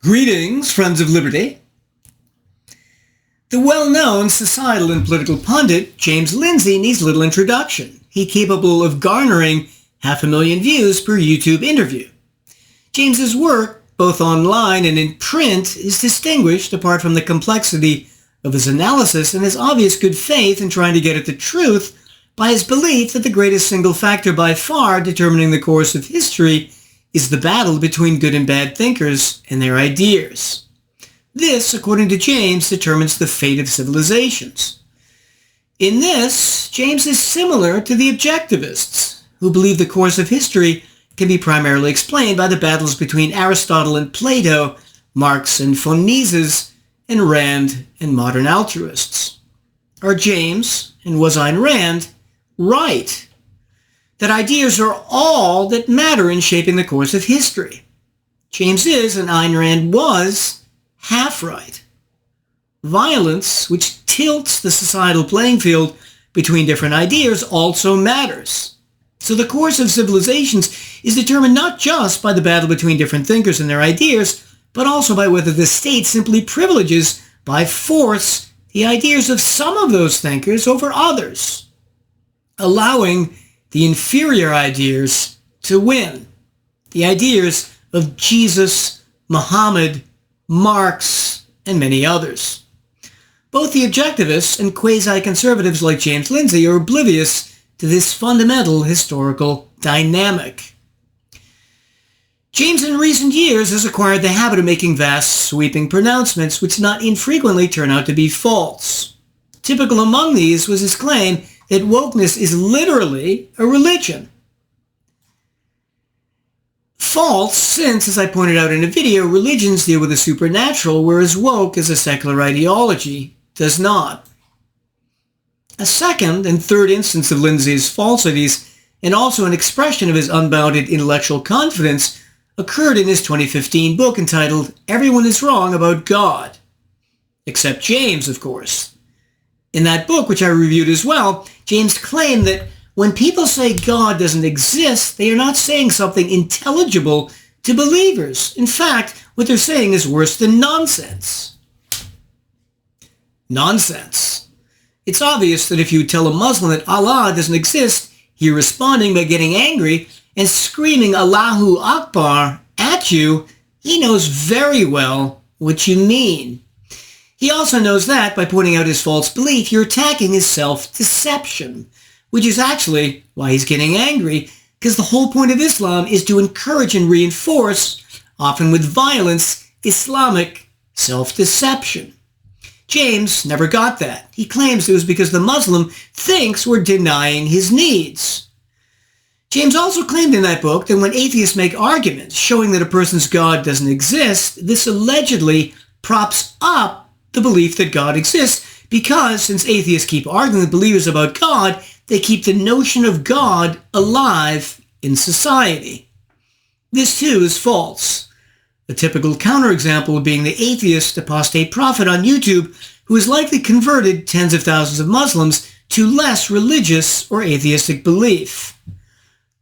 Greetings, friends of liberty. The well-known societal and political pundit James Lindsay needs little introduction. He's capable of garnering 500,000 views per YouTube interview. James's work, both online and in print, is distinguished, apart from the complexity of his analysis and his obvious good faith in trying to get at the truth, by his belief that the greatest single factor by far determining the course of history is the battle between good and bad thinkers and their ideas. This, according to James, determines the fate of civilizations. In this, James is similar to the objectivists, who believe the course of history can be primarily explained by the battles between Aristotle and Plato, Marx and von Mises, and Rand and modern altruists. Are James, and was Ayn Rand, right? That ideas are all that matter in shaping the course of history. James is, and Ayn Rand was, half right. Violence, which tilts the societal playing field between different ideas, also matters. So the course of civilizations is determined not just by the battle between different thinkers and their ideas, but also by whether the state simply privileges, by force, the ideas of some of those thinkers over others, allowing the inferior ideas to win. The ideas of Jesus, Muhammad, Marx, and many others. Both the objectivists and quasi-conservatives like James Lindsay are oblivious to this fundamental historical dynamic. James in recent years has acquired the habit of making vast, sweeping pronouncements which not infrequently turn out to be false. Typical among these was his claim that wokeness is literally a religion. False, since, as I pointed out in a video, religions deal with the supernatural, whereas woke, as a secular ideology, does not. A second and third instance of Lindsay's falsities, and also an expression of his unbounded intellectual confidence, occurred in his 2015 book entitled Everyone is Wrong About God. Except James, of course. In that book, which I reviewed as well, James claimed that when people say God doesn't exist, they are not saying something intelligible to believers. In fact, what they're saying is worse than nonsense. Nonsense. It's obvious that if you tell a Muslim that Allah doesn't exist, you're responding by getting angry and screaming Allahu Akbar at you. He knows very well what you mean. He also knows that, by pointing out his false belief, you're attacking his self-deception, which is actually why he's getting angry, because the whole point of Islam is to encourage and reinforce, often with violence, Islamic self-deception. James never got that. He claims it was because the Muslim thinks we're denying his needs. James also claimed in that book that when atheists make arguments showing that a person's God doesn't exist, this allegedly props up the belief that God exists, because since atheists keep arguing with believers about God, they keep the notion of God alive in society. This too is false. A typical counterexample being the atheist apostate prophet on YouTube who has likely converted tens of thousands of Muslims to less religious or atheistic belief.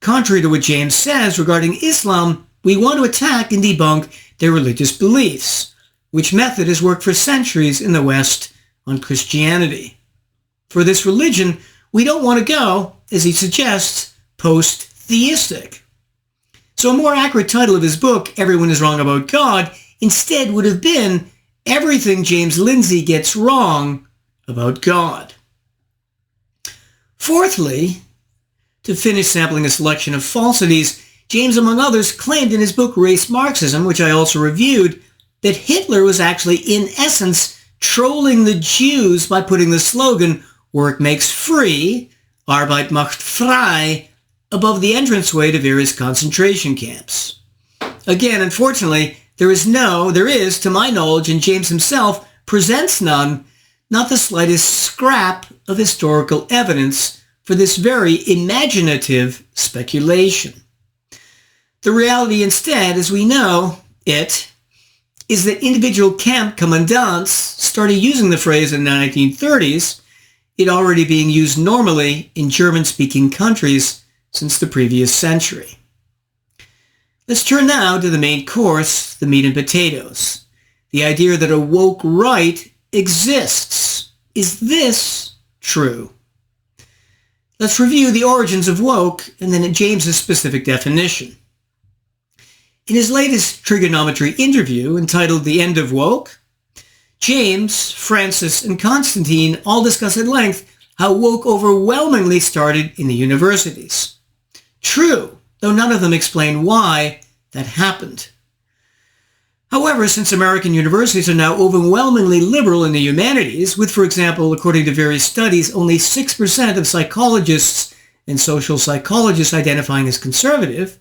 Contrary to what James says regarding Islam, we want to attack and debunk their religious beliefs, which method has worked for centuries in the West on Christianity. For this religion, we don't want to go, as he suggests, post-theistic. So a more accurate title of his book, Everyone is Wrong About God, instead would have been Everything James Lindsay Gets Wrong About God. Fourthly, to finish sampling a selection of falsities, James, among others, claimed in his book Race Marxism, which I also reviewed, that Hitler was actually, in essence, trolling the Jews by putting the slogan, work makes free, Arbeit macht frei, above the entranceway to various concentration camps. Again, unfortunately, there is, to my knowledge, and James himself presents none, not the slightest scrap of historical evidence for this very imaginative speculation. The reality instead, as we know it, is that individual camp commandants started using the phrase in the 1930s, it already being used normally in German-speaking countries since the previous century. Let's turn now to the main course, the meat and potatoes. The idea that a woke right exists. Is this true? Let's review the origins of woke and then James's specific definition. In his latest Triggernometry interview entitled The End of Woke, James, Francis, and Konstantin all discuss at length how woke overwhelmingly started in the universities. True, though none of them explain why that happened. However, since American universities are now overwhelmingly liberal in the humanities, with, for example, according to various studies, only 6% of psychologists and social psychologists identifying as conservative,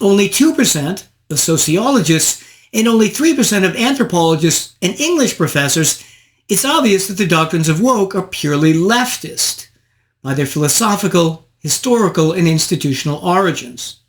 only 2% of sociologists, and only 3% of anthropologists and English professors, it's obvious that the doctrines of woke are purely leftist by their philosophical, historical, and institutional origins.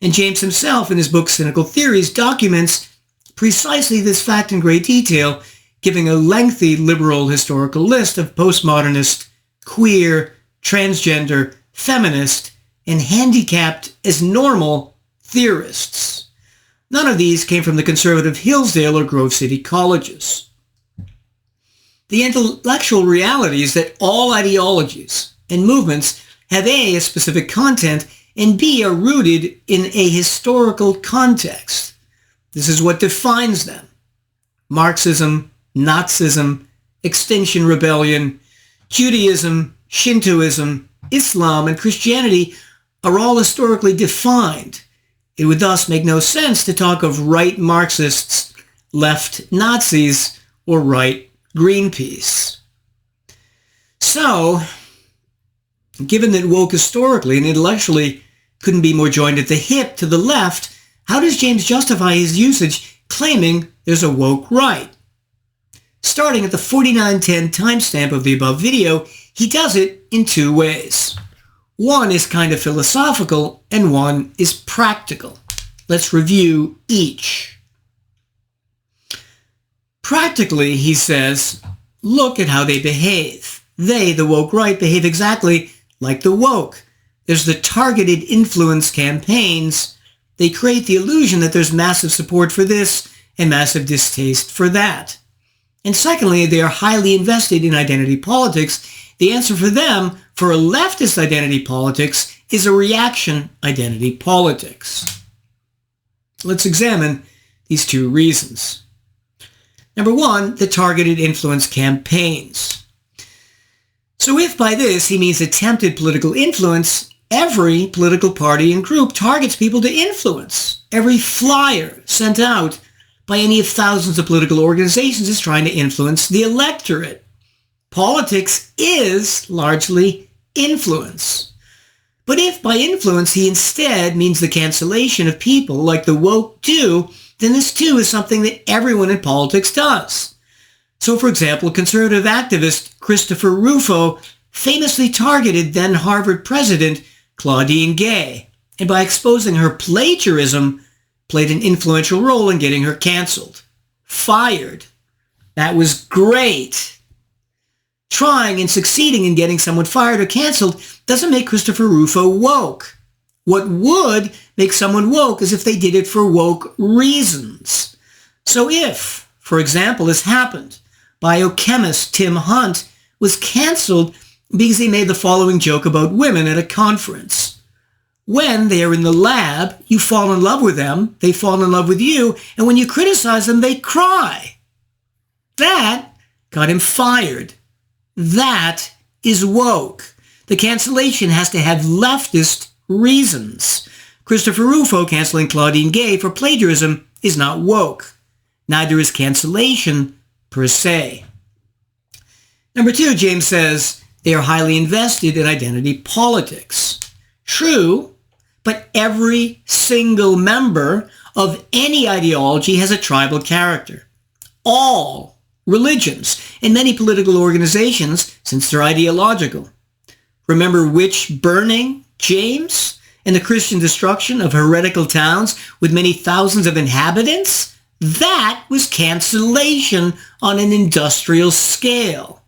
And James himself, in his book Cynical Theories, documents precisely this fact in great detail, giving a lengthy liberal historical list of postmodernist, queer, transgender, feminist, and handicapped as normal theorists. None of these came from the conservative Hillsdale or Grove City colleges. The intellectual reality is that all ideologies and movements have A, a specific content, and B, are rooted in a historical context. This is what defines them. Marxism, Nazism, Extinction Rebellion, Judaism, Shintoism, Islam, and Christianity are all historically defined. It would thus make no sense to talk of right Marxists, left Nazis, or right Greenpeace. So, given that woke historically and intellectually couldn't be more joined at the hip to the left, how does James justify his usage claiming there's a woke right? Starting at the 4910 timestamp of the above video, he does it in two ways. One is kind of philosophical and one is practical. Let's review each. Practically, he says, look at how they behave. They, the woke right, behave exactly like the woke. There's the targeted influence campaigns. They create the illusion that there's massive support for this and massive distaste for that. And secondly, they are highly invested in identity politics. The answer for them, for a leftist identity politics, is a reaction identity politics. Let's examine these two reasons. Number one, the targeted influence campaigns. So if by this he means attempted political influence, every political party and group targets people to influence. Every flyer sent out by any of thousands of political organizations is trying to influence the electorate. Politics is largely influence. But if by influence he instead means the cancellation of people like the woke do, then this too is something that everyone in politics does. So for example, conservative activist Christopher Rufo famously targeted then Harvard president Claudine Gay, and by exposing her plagiarism, played an influential role in getting her canceled. Fired. That was great. Trying and succeeding in getting someone fired or canceled doesn't make Christopher Rufo woke. What would make someone woke is if they did it for woke reasons. So if, for example, as happened, biochemist Tim Hunt was canceled because he made the following joke about women at a conference. When they are in the lab, you fall in love with them, they fall in love with you, and when you criticize them, they cry. That got him fired. That is woke. The cancellation has to have leftist reasons. Christopher Rufo canceling Claudine Gay for plagiarism is not woke. Neither is cancellation per se. Number two, James says they are highly invested in identity politics. True, but every single member of any ideology has a tribal character. All religions and many political organizations, since they're ideological. Remember witch burning, James, and the Christian destruction of heretical towns with many thousands of inhabitants? That was cancellation on an industrial scale.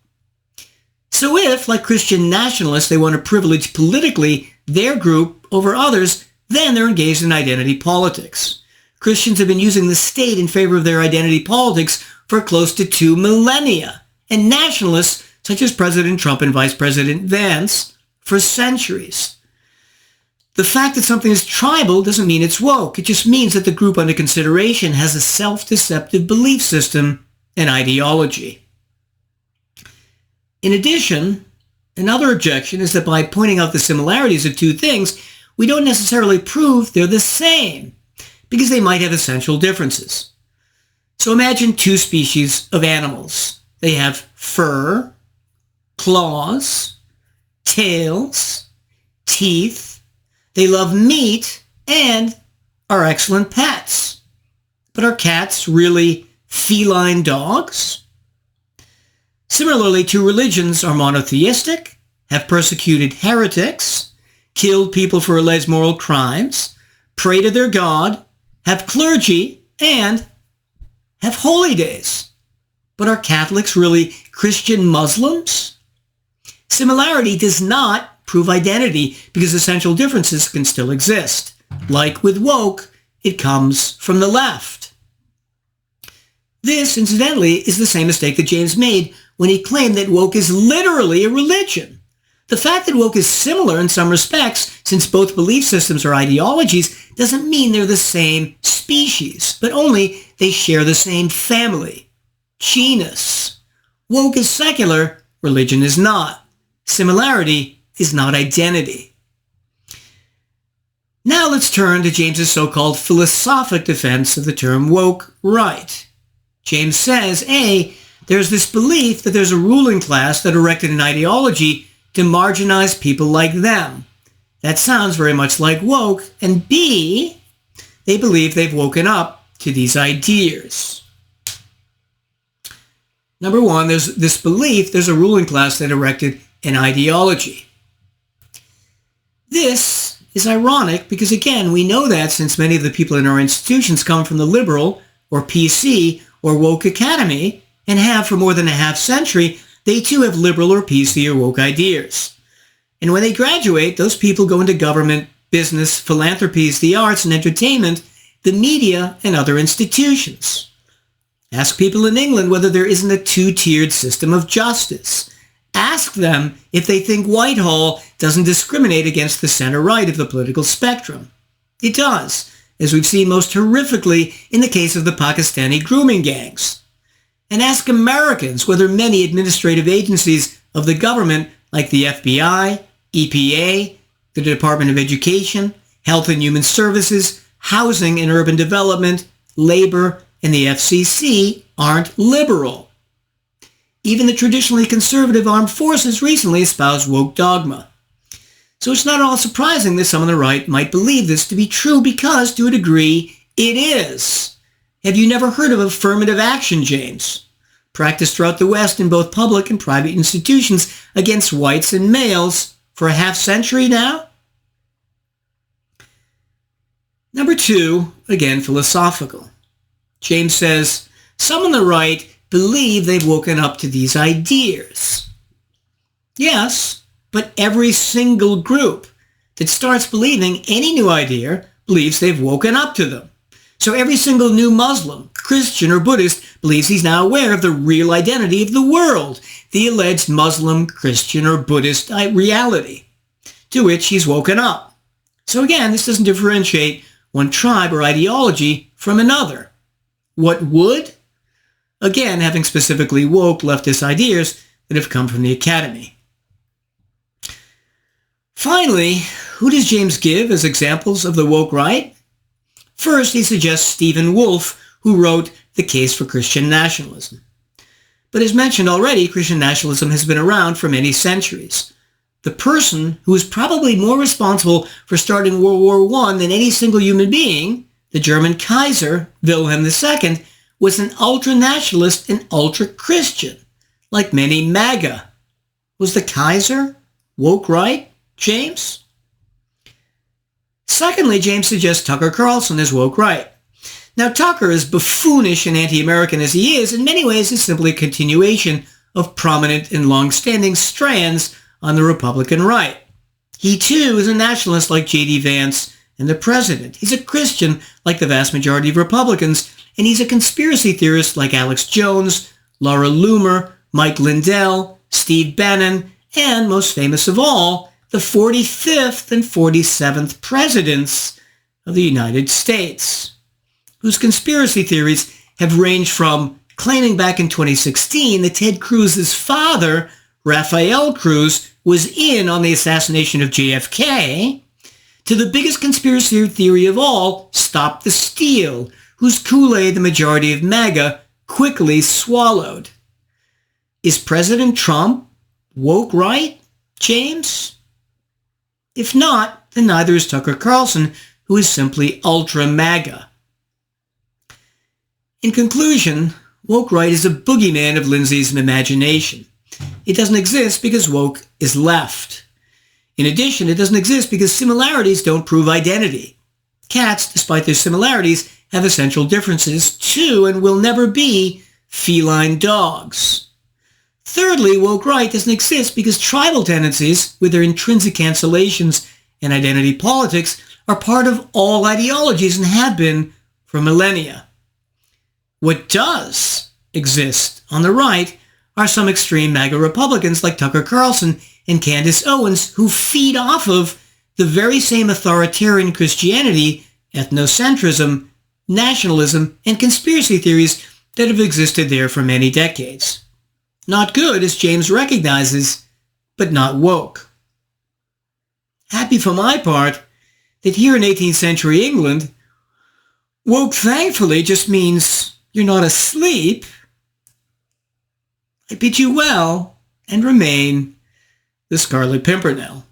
So if, like Christian nationalists, they want to privilege politically their group over others, Then they're engaged in identity politics. Christians have been using the state in favor of their identity politics for close to 2 millennia, and nationalists such as President Trump and Vice President Vance for centuries. The fact that something is tribal doesn't mean it's woke. It just means that the group under consideration has a self-deceptive belief system and ideology. In addition, another objection is that by pointing out the similarities of two things, we don't necessarily prove they're the same, because they might have essential differences. So imagine two species of animals. They have fur, claws, tails, teeth. They love meat and are excellent pets. But are cats really feline dogs? Similarly, two religions are monotheistic, have persecuted heretics, killed people for alleged moral crimes, pray to their God, have clergy, and have holy days. But are Catholics really Christian Muslims? Similarity does not prove identity because essential differences can still exist. Like with woke, it comes from the left. This, incidentally, is the same mistake that James made when he claimed that woke is literally a religion. The fact that woke is similar in some respects, since both belief systems are ideologies, doesn't mean they're the same species, but only they share the same family, genus. Woke is secular, religion is not. Similarity is not identity. Now let's turn to James's so-called philosophic defense of the term woke right. James says, A, there's this belief that there's a ruling class that erected an ideology to marginalize people like them. That sounds very much like woke. And B, they believe they've woken up to these ideas. Number one, there's this belief there's a ruling class that erected an ideology. This is ironic because, again, we know that since many of the people in our institutions come from the liberal or PC or woke academy and have for more than a half century, they too have liberal or PC or woke ideas. And when they graduate, those people go into government, business, philanthropies, the arts and entertainment, the media, and other institutions. Ask people in England whether there isn't a two-tiered system of justice. Ask them if they think Whitehall doesn't discriminate against the center-right of the political spectrum. It does, as we've seen most horrifically in the case of the Pakistani grooming gangs. And ask Americans whether many administrative agencies of the government, like the FBI, EPA, the Department of Education, Health and Human Services, Housing and Urban Development, Labor, and the FCC aren't liberal. Even the traditionally conservative armed forces recently espoused woke dogma. So it's not at all surprising that some on the right might believe this to be true because, to a degree, it is. Have you never heard of affirmative action, James? Practiced throughout the West in both public and private institutions against whites and males for a half century now? Number two, again, philosophical. James says, some on the right believe they've woken up to these ideas. Yes, but every single group that starts believing any new idea believes they've woken up to them. So every single new Muslim, Christian, or Buddhist believes he's now aware of the real identity of the world, the alleged Muslim, Christian, or Buddhist reality, to which he's woken up. So again, this doesn't differentiate one tribe or ideology from another. What would? Again, having specifically woke leftist ideas that have come from the academy. Finally, who does James give as examples of the woke right? First, he suggests Stephen Wolfe, who wrote The Case for Christian Nationalism. But as mentioned already, Christian nationalism has been around for many centuries. The person who is probably more responsible for starting World War I than any single human being, the German Kaiser, Wilhelm II, was an ultra-nationalist and ultra-Christian, like many MAGA. Was the Kaiser woke right, James? Secondly, James suggests Tucker Carlson as woke right. Now, Tucker, as buffoonish and anti-American as he is, in many ways is simply a continuation of prominent and long-standing strands on the Republican right. He, too, is a nationalist like J.D. Vance and the president. He's a Christian like the vast majority of Republicans, and he's a conspiracy theorist like Alex Jones, Laura Loomer, Mike Lindell, Steve Bannon, and most famous of all, the 45th and 47th presidents of the United States, whose conspiracy theories have ranged from claiming back in 2016 that Ted Cruz's father, Rafael Cruz, was in on the assassination of JFK, to the biggest conspiracy theory of all, Stop the Steal, whose Kool-Aid the majority of MAGA quickly swallowed. Is President Trump woke right, James? If not, then neither is Tucker Carlson, who is simply ultra-MAGA. In conclusion, woke right is a boogeyman of Lindsay's imagination. It doesn't exist because woke is left. In addition, it doesn't exist because similarities don't prove identity. Cats, despite their similarities, have essential differences too and will never be feline dogs. Thirdly, woke right doesn't exist because tribal tendencies, with their intrinsic cancellations and identity politics, are part of all ideologies and have been for millennia. What does exist on the right are some extreme MAGA Republicans like Tucker Carlson and Candace Owens who feed off of the very same authoritarian Christianity, ethnocentrism, nationalism, and conspiracy theories that have existed there for many decades. Not good, as James recognizes, but not woke. Happy for my part that here in 18th century England, woke thankfully just means you're not asleep. I bid you well and remain the Scarlet Pimpernel.